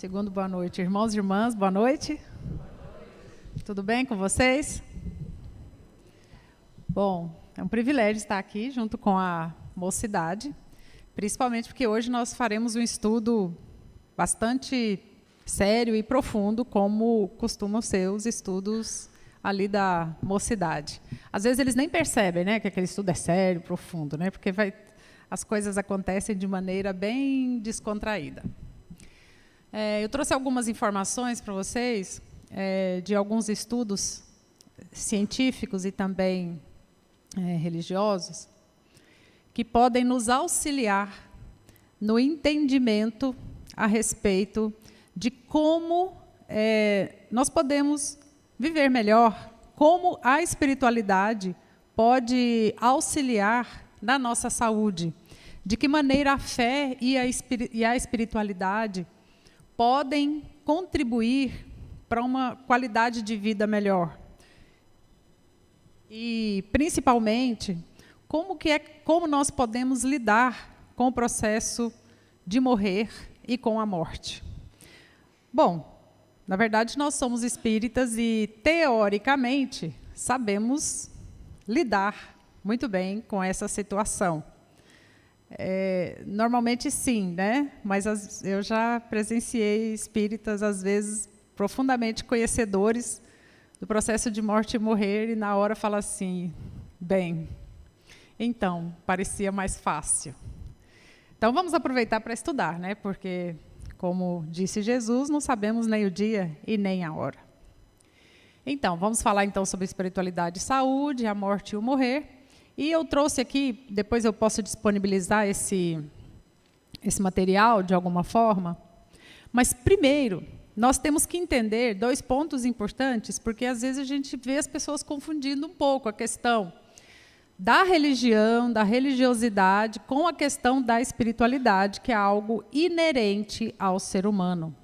Segundo, boa noite. Irmãos e irmãs, boa noite. Tudo bem com vocês? Bom, é um privilégio estar aqui junto com a mocidade, principalmente porque hoje nós faremos um estudo bastante sério e profundo, como costumam ser os estudos ali da mocidade. Às vezes eles nem percebem, né, que aquele estudo é sério, profundo, né, porque as coisas acontecem de maneira bem descontraída. Eu trouxe algumas informações para vocês de alguns estudos científicos e também religiosos que podem nos auxiliar no entendimento a respeito de como nós podemos viver melhor, como a espiritualidade pode auxiliar na nossa saúde, de que maneira a fé e a espiritualidade podem contribuir para uma qualidade de vida melhor. E, principalmente, como nós podemos lidar com o processo de morrer e com a morte. Bom, na verdade, nós somos espíritas e, teoricamente, sabemos lidar muito bem com essa situação. Normalmente sim, né? Mas eu já presenciei espíritas, às vezes, profundamente conhecedores do processo de morte e morrer, e na hora fala assim, bem, então, parecia mais fácil. Então, vamos aproveitar para estudar, né? Porque, como disse Jesus, não sabemos nem o dia e nem a hora. Então, vamos falar então sobre espiritualidade e saúde, a morte e o morrer. E eu trouxe aqui, depois eu posso disponibilizar esse material de alguma forma, mas primeiro, nós temos que entender dois pontos importantes, porque às vezes a gente vê as pessoas confundindo um pouco a questão da religião, da religiosidade, com a questão da espiritualidade, que é algo inerente ao ser humano.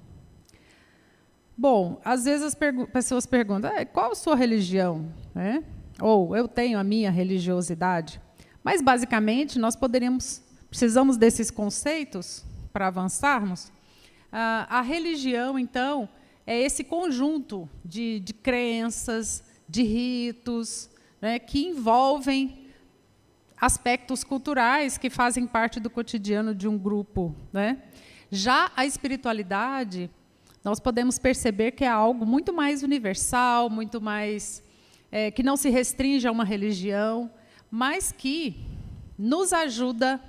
Bom, às vezes as pessoas perguntam, qual a sua religião? Ou eu tenho a minha religiosidade. Mas, basicamente, nós precisamos desses conceitos para avançarmos. A religião, então, é esse conjunto de crenças, de ritos, né, que envolvem aspectos culturais que fazem parte do cotidiano de um grupo, né? Já a espiritualidade, nós podemos perceber que é algo muito mais universal, muito mais que não se restringe a uma religião, mas que nos ajuda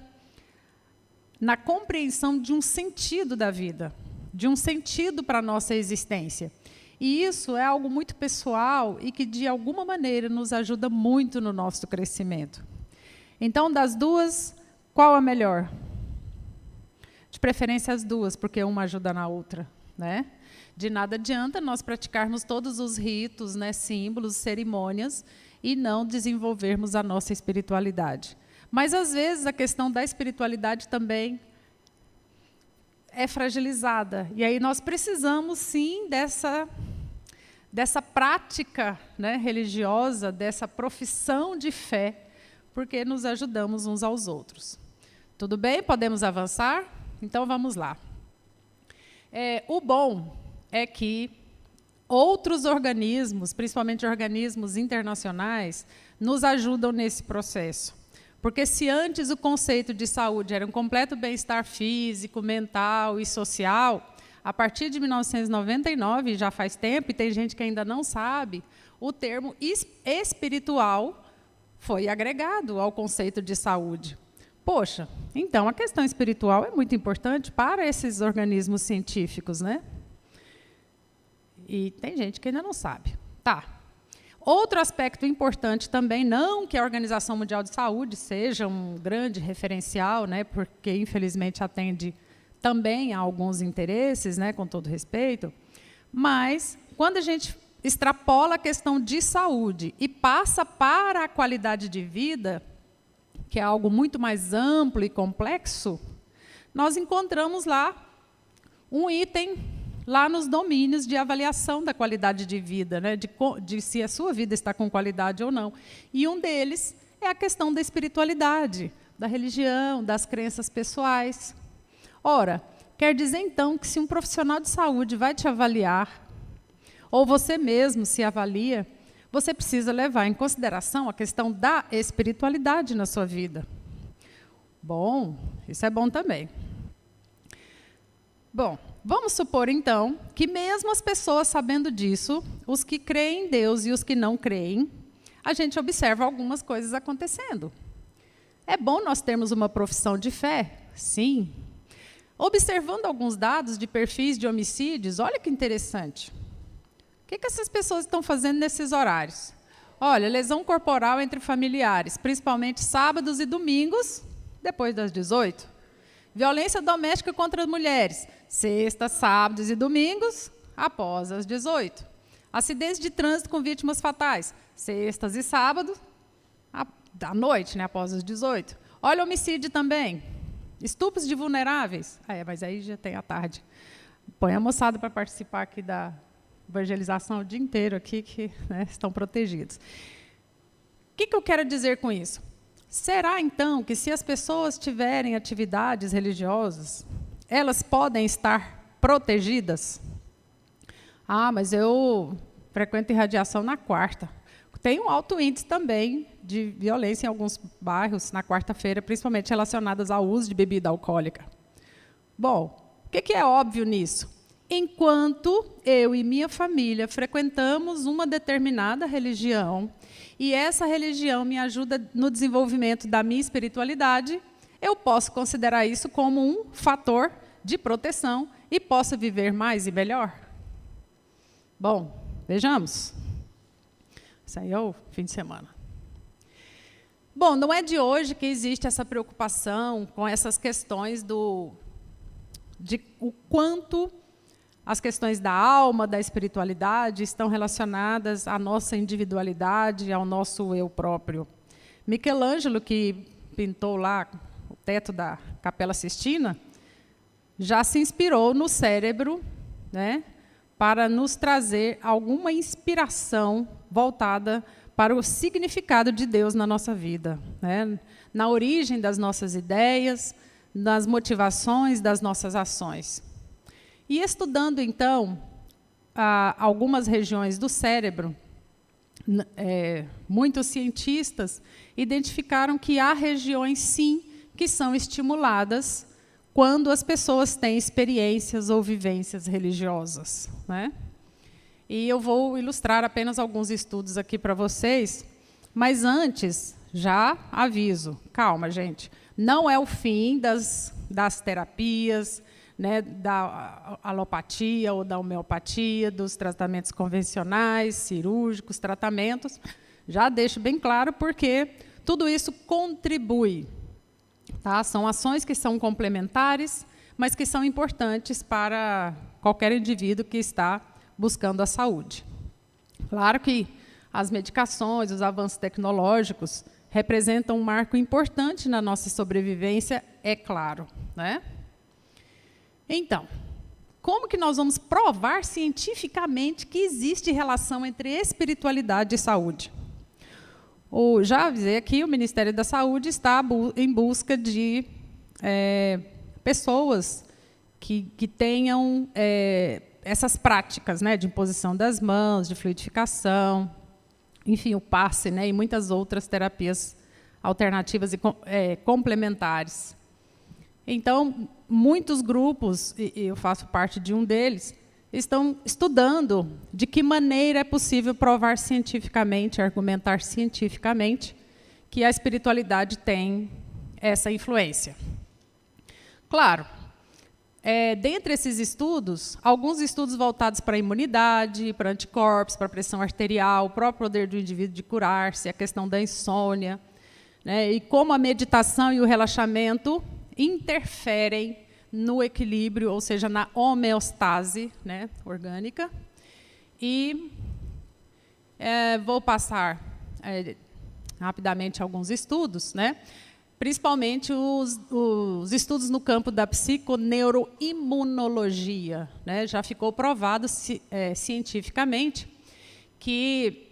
na compreensão de um sentido da vida, de um sentido para a nossa existência. E isso é algo muito pessoal e que, de alguma maneira, nos ajuda muito no nosso crescimento. Então, das duas, qual a melhor? De preferência as duas, porque uma ajuda na outra, né? De nada adianta nós praticarmos todos os ritos, né, símbolos, cerimônias, e não desenvolvermos a nossa espiritualidade. Mas, às vezes, a questão da espiritualidade também é fragilizada. E aí nós precisamos, sim, dessa prática, né, religiosa, dessa profissão de fé, porque nos ajudamos uns aos outros. Tudo bem? Podemos avançar? Então, vamos lá. O bom é que outros organismos, principalmente organismos internacionais, nos ajudam nesse processo. Porque se antes o conceito de saúde era um completo bem-estar físico, mental e social, a partir de 1999, já faz tempo, e tem gente que ainda não sabe, o termo espiritual foi agregado ao conceito de saúde. Poxa, então a questão espiritual é muito importante para esses organismos científicos, né? E tem gente que ainda não sabe. Tá. Outro aspecto importante também, não que a Organização Mundial de Saúde seja um grande referencial, né, porque, infelizmente, atende também a alguns interesses, né, com todo respeito, mas, quando a gente extrapola a questão de saúde e passa para a qualidade de vida, que é algo muito mais amplo e complexo, nós encontramos lá um item lá nos domínios de avaliação da qualidade de vida, né, de se a sua vida está com qualidade ou não. E um deles é a questão da espiritualidade, da religião, das crenças pessoais. Ora, Quer dizer, então, que se um profissional de saúde vai te avaliar, ou você mesmo se avalia, você precisa levar em consideração a questão da espiritualidade na sua vida. Bom, isso é bom também. Bom, vamos supor, então, que mesmo as pessoas sabendo disso, os que creem em Deus e os que não creem, a gente observa algumas coisas acontecendo. É bom nós termos uma profissão de fé? Sim. Observando alguns dados de perfis de homicídios, olha que interessante. O que essas pessoas estão fazendo nesses horários? Olha, lesão corporal entre familiares, principalmente sábados e domingos, depois das 18. Violência doméstica contra as mulheres, sextas, sábados e domingos, após as 18. Acidentes de trânsito com vítimas fatais, sextas e sábados, à noite, né, após as 18. Olha, homicídio também. Estupros de vulneráveis. Mas aí já tem à tarde. Põe a moçada para participar aqui da evangelização o dia inteiro aqui, que né, estão protegidos. O que eu quero dizer com isso? Será, então, que se as pessoas tiverem atividades religiosas, elas podem estar protegidas? Mas eu frequento irradiação na quarta. Tem um alto índice também de violência em alguns bairros, na quarta-feira, principalmente relacionadas ao uso de bebida alcoólica. Bom, o que é óbvio nisso? Enquanto eu e minha família frequentamos uma determinada religião, e essa religião me ajuda no desenvolvimento da minha espiritualidade, eu posso considerar isso como um fator de proteção e posso viver mais e melhor? Bom, vejamos. Isso aí é o fim de semana. Bom, não é de hoje que existe essa preocupação com essas questões de o quanto as questões da alma, da espiritualidade, estão relacionadas à nossa individualidade, ao nosso eu próprio. Michelangelo, que pintou lá o teto da Capela Sistina, já se inspirou no cérebro, né, para nos trazer alguma inspiração voltada para o significado de Deus na nossa vida, né, na origem das nossas ideias, nas motivações das nossas ações. E estudando, então, algumas regiões do cérebro, muitos cientistas identificaram que há regiões, sim, que são estimuladas quando as pessoas têm experiências ou vivências religiosas, né? E eu vou ilustrar apenas alguns estudos aqui para vocês, mas antes, já aviso, calma, gente, não é o fim das terapias, né, da alopatia ou da homeopatia, dos tratamentos convencionais, cirúrgicos, tratamentos. Já deixo bem claro porque tudo isso contribui. Tá? São ações que são complementares, mas que são importantes para qualquer indivíduo que está buscando a saúde. Claro que as medicações, os avanços tecnológicos representam um marco importante na nossa sobrevivência, é claro, né? Então, como que nós vamos provar cientificamente que existe relação entre espiritualidade e saúde? Já avisei aqui, o Ministério da Saúde está em busca de pessoas que tenham essas práticas, né, de imposição das mãos, de fluidificação, enfim, o passe, né, e muitas outras terapias alternativas e complementares. Então, muitos grupos, e eu faço parte de um deles, estão estudando de que maneira é possível provar cientificamente, argumentar cientificamente, que a espiritualidade tem essa influência. Claro, dentre esses estudos, alguns estudos voltados para a imunidade, para anticorpos, para a pressão arterial, o próprio poder do indivíduo de curar-se, a questão da insônia, né, e como a meditação e o relaxamento interferem no equilíbrio, ou seja, na homeostase, né, orgânica. E vou passar rapidamente alguns estudos, né, principalmente os estudos no campo da psiconeuroimunologia, né, já ficou provado cientificamente que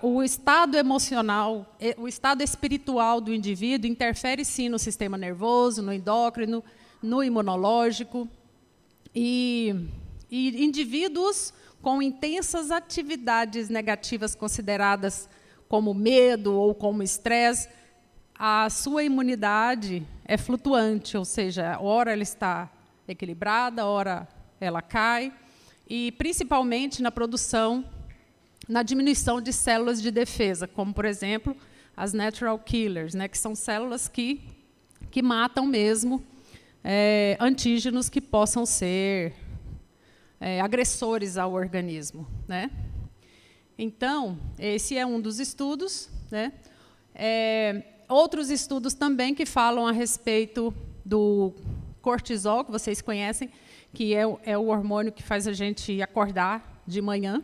o estado emocional, o estado espiritual do indivíduo interfere sim no sistema nervoso, no endócrino, no imunológico, e indivíduos com intensas atividades negativas consideradas como medo ou como estresse, a sua imunidade é flutuante, ou seja, ora ela está equilibrada, ora ela cai, e principalmente na diminuição de células de defesa, como, por exemplo, as natural killers, né, que são células que matam mesmo antígenos que possam ser agressores ao organismo, né? Então, esse é um dos estudos, né? Outros estudos também que falam a respeito do cortisol, que vocês conhecem, que é o hormônio que faz a gente acordar de manhã.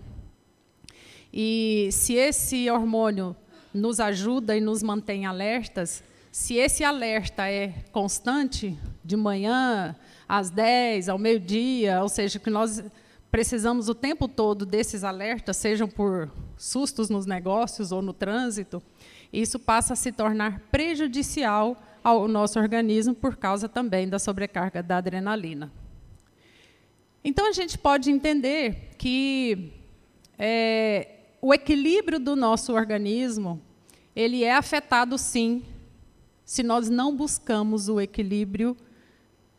E se esse hormônio nos ajuda e nos mantém alertas, se esse alerta é constante, de manhã, às 10, ao meio-dia, ou seja, que nós precisamos o tempo todo desses alertas, sejam por sustos nos negócios ou no trânsito, isso passa a se tornar prejudicial ao nosso organismo por causa também da sobrecarga da adrenalina. Então, a gente pode entender que o equilíbrio do nosso organismo ele é afetado, sim, se nós não buscamos o equilíbrio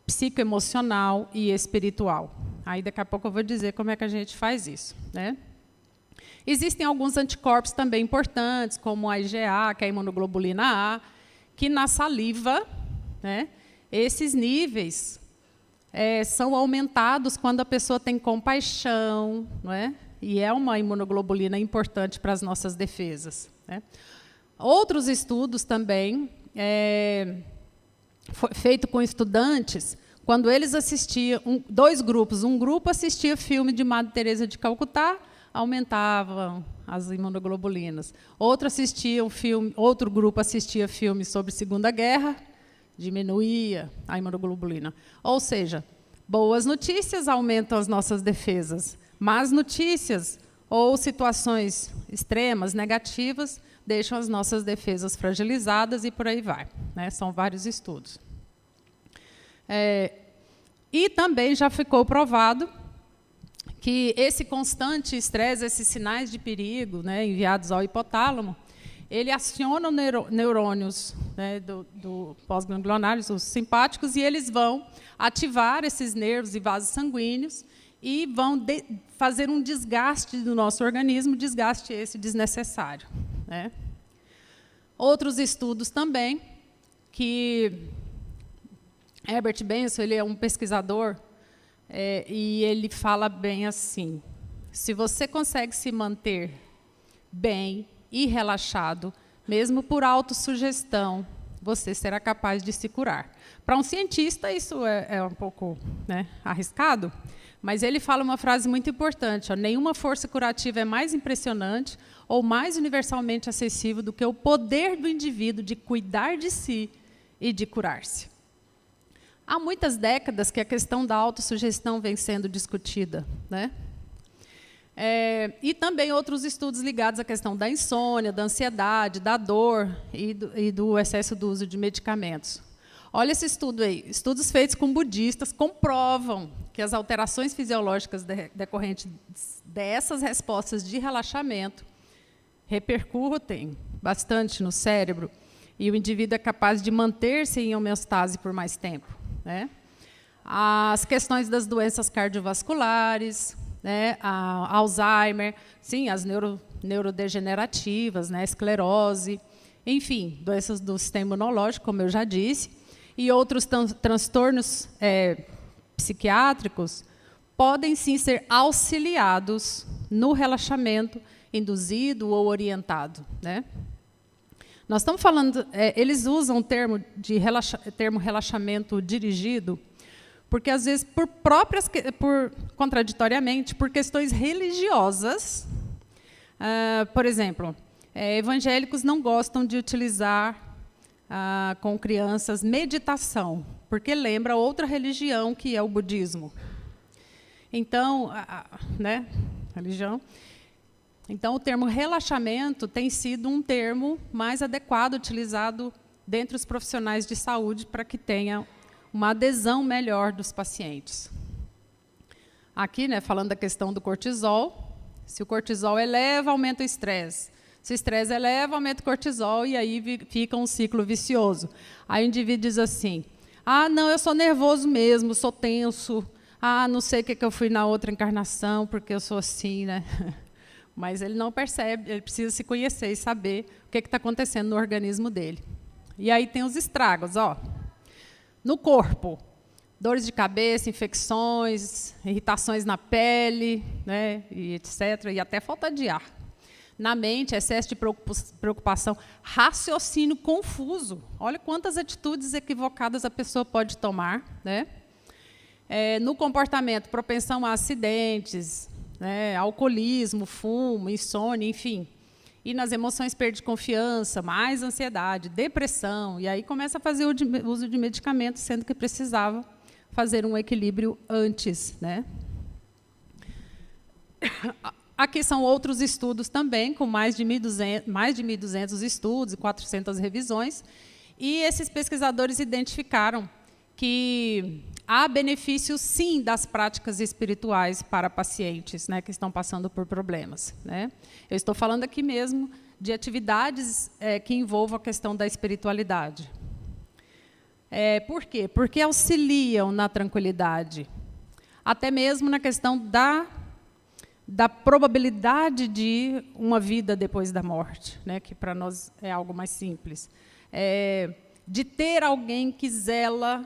psicoemocional e espiritual. Aí, daqui a pouco, eu vou dizer como é que a gente faz isso, né? Existem alguns anticorpos também importantes, como a IgA, que é a imunoglobulina A, que na saliva, né, esses níveis são aumentados quando a pessoa tem compaixão, não é? E é uma imunoglobulina importante para as nossas defesas, né? Outros estudos também, feito com estudantes, quando eles assistiam, dois grupos, um grupo assistia filme de Madre Teresa de Calcutá, aumentavam as imunoglobulinas. Outro grupo assistia filme sobre Segunda Guerra, diminuía a imunoglobulina. Ou seja, boas notícias aumentam as nossas defesas, más notícias ou situações extremas, negativas, deixam as nossas defesas fragilizadas e por aí vai, né? São vários estudos. E também já ficou provado que esse constante estresse, esses sinais de perigo, né, enviados ao hipotálamo, ele aciona neurônios, né, do pós-ganglionares, os simpáticos, e eles vão ativar esses nervos e vasos sanguíneos e vão fazer um desgaste do nosso organismo, desgaste esse desnecessário, né? Outros estudos também, que Herbert Benson, ele é um pesquisador, e ele fala bem assim: se você consegue se manter bem e relaxado, mesmo por autossugestão, você será capaz de se curar. Para um cientista, isso é um pouco, né, arriscado, mas ele fala uma frase muito importante: nenhuma força curativa é mais impressionante ou mais universalmente acessível do que o poder do indivíduo de cuidar de si e de curar-se. Há muitas décadas que a questão da autossugestão vem sendo discutida, né? E também outros estudos ligados à questão da insônia, da ansiedade, da dor e do excesso do uso de medicamentos. Olha esse estudo aí. Estudos feitos com budistas comprovam que as alterações fisiológicas decorrentes dessas respostas de relaxamento repercutem bastante no cérebro e o indivíduo é capaz de manter-se em homeostase por mais tempo, né? As questões das doenças cardiovasculares, né, a Alzheimer, sim, as neurodegenerativas, né, esclerose, enfim, doenças do sistema imunológico, como eu já disse, e outros transtornos psiquiátricos podem sim ser auxiliados no relaxamento induzido ou orientado, né? Nós estamos falando, eles usam o termo relaxamento dirigido, porque às vezes contraditoriamente, por questões religiosas, por exemplo, evangélicos não gostam de utilizar com crianças meditação, porque lembra outra religião que é o budismo. Então, né, religião. Então, o termo relaxamento tem sido um termo mais adequado, utilizado dentre os profissionais de saúde para que tenha uma adesão melhor dos pacientes. Aqui, né, falando da questão do cortisol, se o cortisol eleva, aumenta o estresse. Se o estresse eleva, aumenta o cortisol, e aí fica um ciclo vicioso. Aí o indivíduo diz assim, não, eu sou nervoso mesmo, sou tenso, não sei o que eu fui na outra encarnação, porque eu sou assim, né? Mas ele não percebe, ele precisa se conhecer e saber o que está acontecendo no organismo dele. E aí tem os estragos, ó. No corpo, dores de cabeça, infecções, irritações na pele, né, e etc., e até falta de ar. Na mente, excesso de preocupação, raciocínio confuso. Olha quantas atitudes equivocadas a pessoa pode tomar, né? No comportamento, propensão a acidentes, né, alcoolismo, fumo, insônia, enfim. E nas emoções, perda de confiança, mais ansiedade, depressão. E aí começa a fazer o uso de medicamentos, sendo que precisava fazer um equilíbrio antes, né? Aqui são outros estudos também, com mais de 1.200 estudos e 400 revisões. E esses pesquisadores identificaram que há benefícios, sim, das práticas espirituais para pacientes, né, que estão passando por problemas, né? Eu estou falando aqui mesmo de atividades que envolvam a questão da espiritualidade. Por quê? Porque auxiliam na tranquilidade, até mesmo na questão da probabilidade de uma vida depois da morte, né, que para nós é algo mais simples. De ter alguém que zela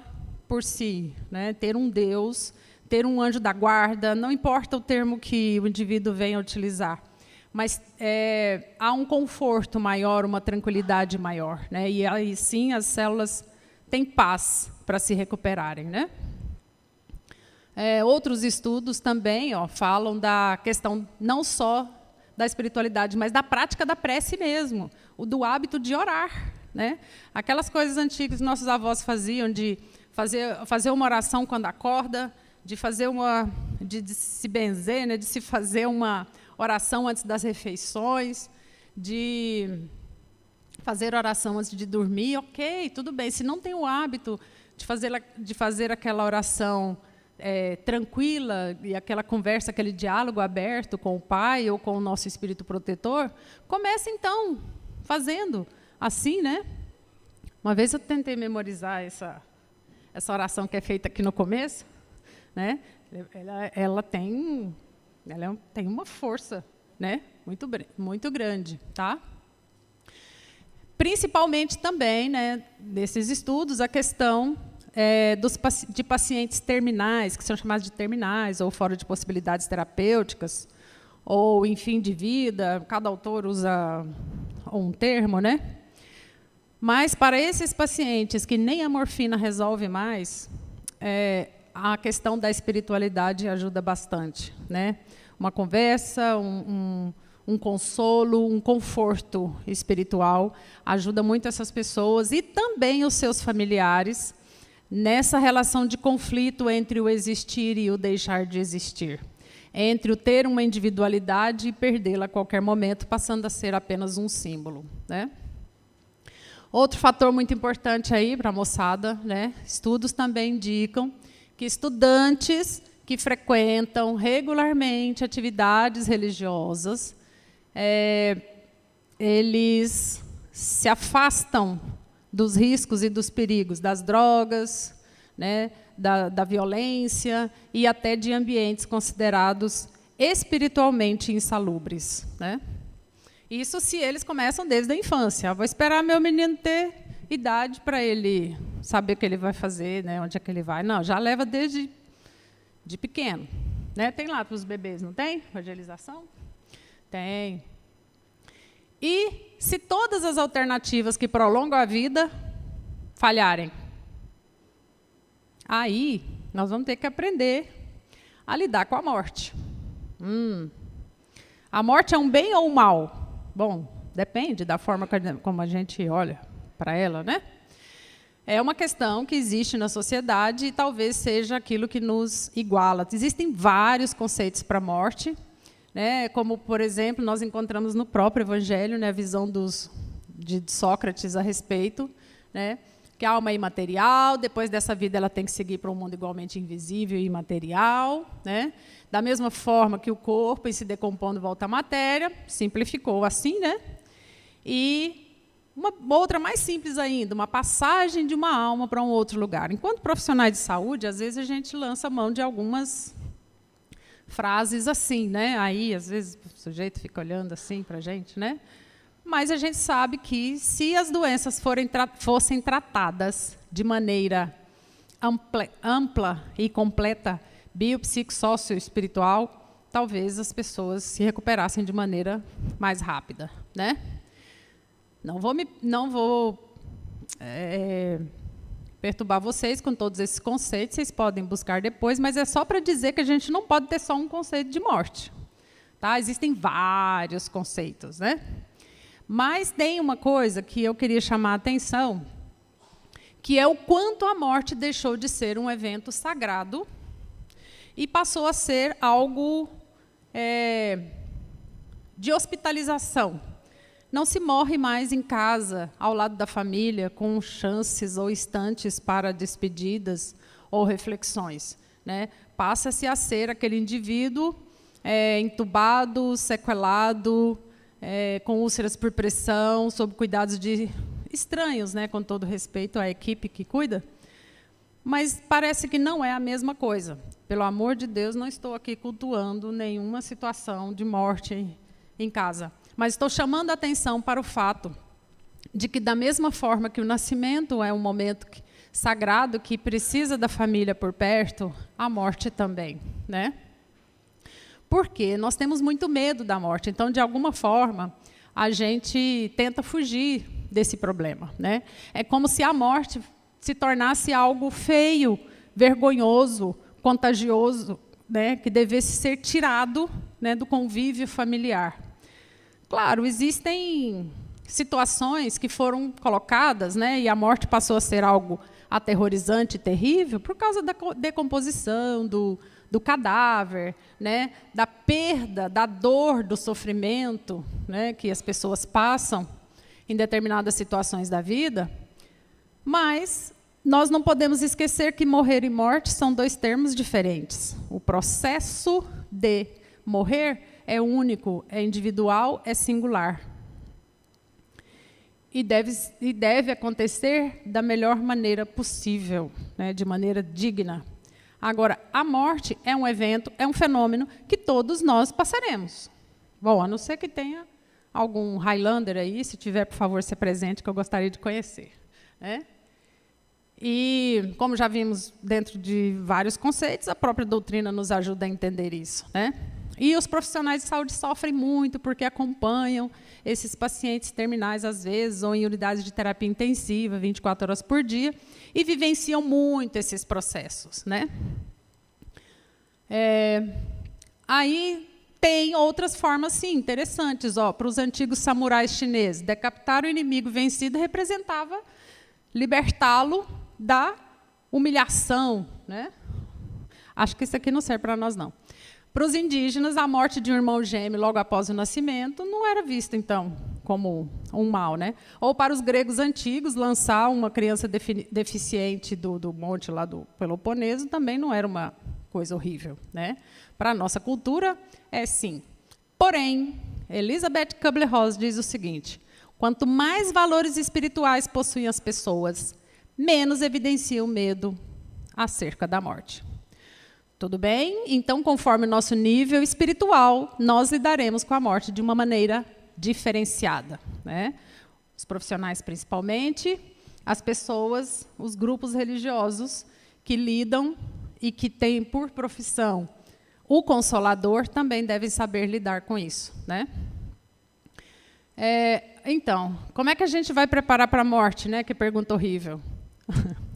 por si, né, ter um Deus, ter um anjo da guarda, não importa o termo que o indivíduo venha utilizar, mas há um conforto maior, uma tranquilidade maior, né, e aí sim as células têm paz para se recuperarem, né? Outros estudos também falam da questão não só da espiritualidade, mas da prática da prece mesmo, do hábito de orar, né? Aquelas coisas antigas que nossos avós faziam, de fazer uma oração quando acorda, de se benzer, né? De se fazer uma oração antes das refeições, de fazer oração antes de dormir, ok, tudo bem. Se não tem o hábito de fazer aquela oração tranquila, e aquela conversa, aquele diálogo aberto com o Pai ou com o nosso Espírito Protetor, comece, então, fazendo assim, né? Uma vez eu tentei memorizar essa oração que é feita aqui no começo, né? Ela tem uma força, né? Muito grande, tá? Principalmente também, né, nesses estudos, a questão de pacientes terminais, que são chamados de terminais, ou fora de possibilidades terapêuticas, ou em fim de vida, cada autor usa um termo, né? Mas, para esses pacientes que nem a morfina resolve mais, a questão da espiritualidade ajuda bastante, né? Uma conversa, um consolo, um conforto espiritual ajuda muito essas pessoas e também os seus familiares nessa relação de conflito entre o existir e o deixar de existir, entre o ter uma individualidade e perdê-la a qualquer momento, passando a ser apenas um símbolo, né? Outro fator muito importante aí para a moçada, né? Estudos também indicam que estudantes que frequentam regularmente atividades religiosas, eles se afastam dos riscos e dos perigos das drogas, né, da violência e até de ambientes considerados espiritualmente insalubres, né? Isso se eles começam desde a infância. Vou esperar meu menino ter idade para ele saber o que ele vai fazer, né, onde é que ele vai. Não, já leva desde de pequeno, né? Tem lá para os bebês, não tem? Evangelização? Tem. E se todas as alternativas que prolongam a vida falharem, aí nós vamos ter que aprender a lidar com a morte. A morte é um bem ou um mal? Bom, depende da forma como a gente olha para ela, né? É uma questão que existe na sociedade e talvez seja aquilo que nos iguala. Existem vários conceitos para a morte, né, como, por exemplo, nós encontramos no próprio Evangelho, né, a visão de Sócrates a respeito, né, que a alma é imaterial, depois dessa vida ela tem que seguir para um mundo igualmente invisível e imaterial, né? Da mesma forma que o corpo, em se decompondo, volta à matéria, simplificou assim, né? E uma outra mais simples ainda, uma passagem de uma alma para um outro lugar. Enquanto profissionais de saúde, às vezes a gente lança mão de algumas frases assim, né? Aí, às vezes, o sujeito fica olhando assim para a gente, né? Mas a gente sabe que, se as doenças fossem tratadas de maneira ampla e completa, biopsicossócio-espiritual, talvez as pessoas se recuperassem de maneira mais rápida, né? Não vou perturbar vocês com todos esses conceitos, vocês podem buscar depois, mas é só para dizer que a gente não pode ter só um conceito de morte. Tá? Existem vários conceitos, né? Mas tem uma coisa que eu queria chamar a atenção, que é o quanto a morte deixou de ser um evento sagrado e passou a ser algo de hospitalização. Não se morre mais em casa, ao lado da família, com chances ou instantes para despedidas ou reflexões, né? Passa-se a ser aquele indivíduo entubado, sequelado, com úlceras por pressão, sob cuidados de estranhos, né? Com todo respeito à equipe que cuida. Mas parece que não é a mesma coisa. Pelo amor de Deus, não estou aqui cultuando nenhuma situação de morte em casa. Mas estou chamando a atenção para o fato de que, da mesma forma que o nascimento é um momento sagrado que precisa da família por perto, a morte também, né? Porque nós temos muito medo da morte. Então, de alguma forma, a gente tenta fugir desse problema, né? É como se a morte se tornasse algo feio, vergonhoso, contagioso, né? Que devesse ser tirado, né, do convívio familiar. Claro, existem situações que foram colocadas, né, e a morte passou a ser algo aterrorizante e terrível por causa da decomposição do cadáver, né, da perda, da dor, do sofrimento, né, que as pessoas passam em determinadas situações da vida. Mas nós não podemos esquecer que morrer e morte são dois termos diferentes. O processo de morrer é único, é individual, é singular. E deve acontecer da melhor maneira possível, né, de maneira digna. Agora, a morte é um evento, é um fenômeno que todos nós passaremos. Bom, a não ser que tenha algum Highlander aí, se tiver, por favor, se apresente, que eu gostaria de conhecer, né? E, como já vimos dentro de vários conceitos, a própria doutrina nos ajuda a entender isso, né? E os profissionais de saúde sofrem muito porque acompanham esses pacientes terminais, às vezes, ou em unidades de terapia intensiva, 24 horas por dia, e vivenciam muito esses processos, né? Aí tem outras formas, sim, interessantes. Para os antigos samurais chineses, decapitar o inimigo vencido representava libertá-lo da humilhação, né? Acho que isso aqui não serve para nós, não. Para os indígenas, a morte de um irmão gêmeo logo após o nascimento não era vista, então, como um mal, né? Ou para os gregos antigos, lançar uma criança deficiente do monte lá do Peloponeso também não era uma coisa horrível, né? Para a nossa cultura, é sim. Porém, Elizabeth Kubler-Ross diz o seguinte: quanto mais valores espirituais possuem as pessoas, menos evidencia o medo acerca da morte. Tudo bem? Então, conforme o nosso nível espiritual, nós lidaremos com a morte de uma maneira diferenciada, né? Os profissionais, principalmente, as pessoas, os grupos religiosos que lidam e que têm por profissão o consolador, também devem saber lidar com isso, né? Então, como é que a gente vai preparar para a morte, né? Que pergunta horrível.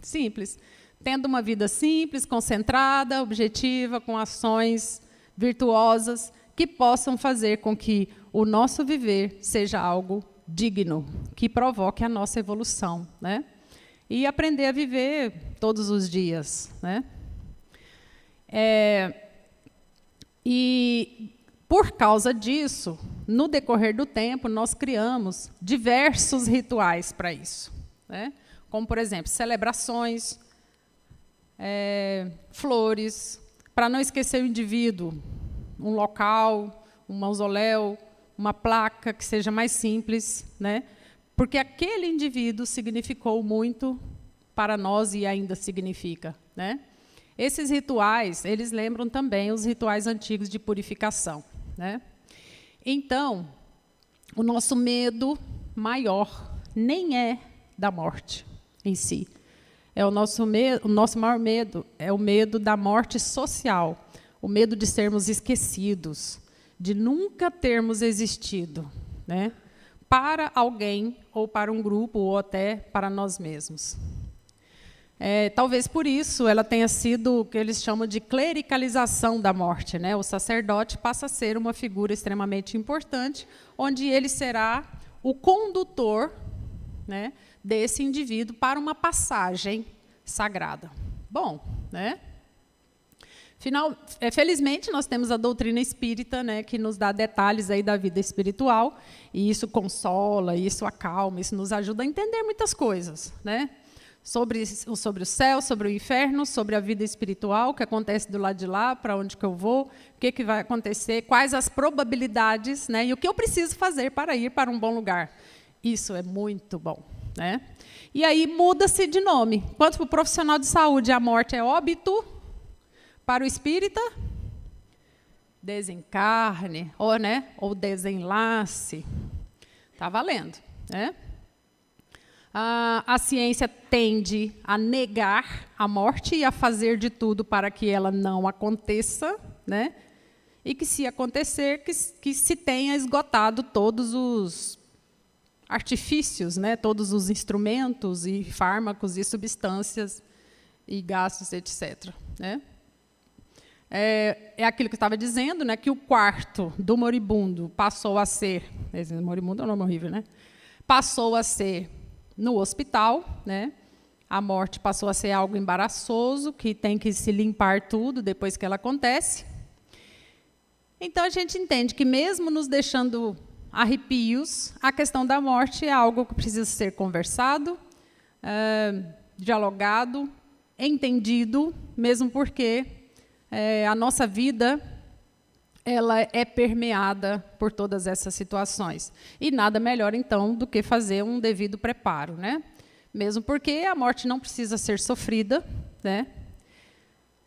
Simples. Tendo uma vida simples, concentrada, objetiva, com ações virtuosas que possam fazer com que o nosso viver seja algo digno, que provoque a nossa evolução, né? E aprender a viver todos os dias, né? E, por causa disso, no decorrer do tempo, nós criamos diversos rituais para isso, né? como, por exemplo, celebrações, flores, para não esquecer o indivíduo, um local, um mausoléu, uma placa que seja mais simples, né? Porque aquele indivíduo significou muito para nós e ainda significa, né? Esses rituais, eles lembram também os rituais antigos de purificação, né? Então, o nosso medo maior nem é da morte em si. O nosso maior medo é o medo da morte social, o medo de sermos esquecidos, de nunca termos existido, né? Para alguém, ou para um grupo, ou até para nós mesmos. Talvez por isso ela tenha sido o que eles chamam de clericalização da morte, né? O sacerdote passa a ser uma figura extremamente importante, onde ele será o condutor, né, desse indivíduo para uma passagem sagrada. Bom, né? Felizmente, nós temos a doutrina espírita, né, que nos dá detalhes aí da vida espiritual, e isso consola, isso acalma, isso nos ajuda a entender muitas coisas, né? Sobre o céu, sobre o inferno, sobre a vida espiritual, o que acontece do lado de lá, para onde que eu vou, o que vai acontecer, quais as probabilidades, né, e o que eu preciso fazer para ir para um bom lugar. Isso é muito bom, né? E aí muda-se de nome. Quanto para o profissional de saúde a morte é óbito, para o espírita, desencarne, ou desenlace. Está valendo, né? A ciência tende a negar a morte e a fazer de tudo para que ela não aconteça, né? E que, se acontecer, que se tenha esgotado todos os artifícios, né? Todos os instrumentos e fármacos e substâncias e gastos, etc., né? É aquilo que eu estava dizendo, né? Que o quarto do moribundo passou a ser... Esse moribundo é um nome horrível, né? Passou a ser no hospital, né? A morte passou a ser algo embaraçoso, que tem que se limpar tudo depois que ela acontece. Então, a gente entende que, mesmo nos deixando arrepios, a questão da morte é algo que precisa ser conversado, dialogado, entendido, mesmo porque a nossa vida ela é permeada por todas essas situações. E nada melhor, então, do que fazer um devido preparo, né? Mesmo porque a morte não precisa ser sofrida, né?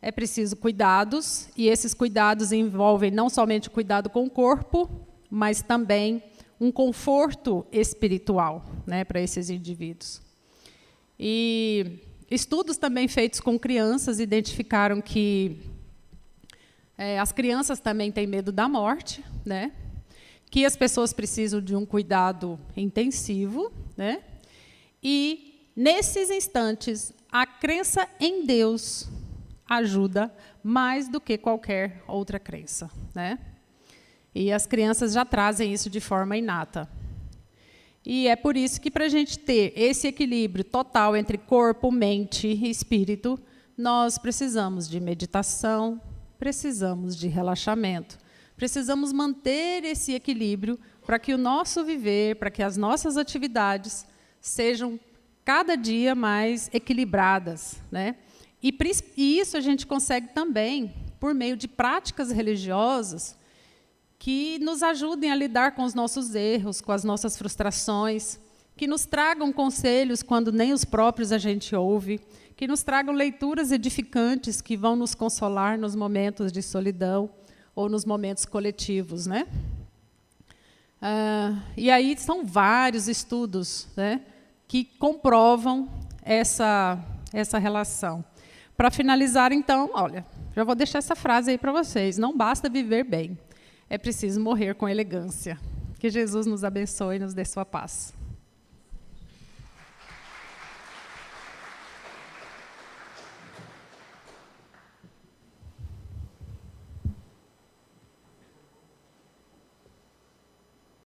É preciso cuidados, e esses cuidados envolvem não somente o cuidado com o corpo, mas também um conforto espiritual, né, para esses indivíduos. E estudos também feitos com crianças identificaram que as crianças também têm medo da morte, né? Que as pessoas precisam de um cuidado intensivo, né? E, nesses instantes, a crença em Deus ajuda mais do que qualquer outra crença, né? E as crianças já trazem isso de forma inata. E é por isso que, para a gente ter esse equilíbrio total entre corpo, mente e espírito, nós precisamos de meditação, precisamos de relaxamento, precisamos manter esse equilíbrio para que o nosso viver, para que as nossas atividades sejam cada dia mais equilibradas, né? E isso a gente consegue também por meio de práticas religiosas que nos ajudem a lidar com os nossos erros, com as nossas frustrações, que nos tragam conselhos quando nem os próprios a gente ouve, que nos tragam leituras edificantes que vão nos consolar nos momentos de solidão ou nos momentos coletivos, né? E aí são vários estudos, né, que comprovam essa relação. Para finalizar, então, olha, já vou deixar essa frase aí para vocês. Não basta viver bem, é preciso morrer com elegância. Que Jesus nos abençoe e nos dê sua paz.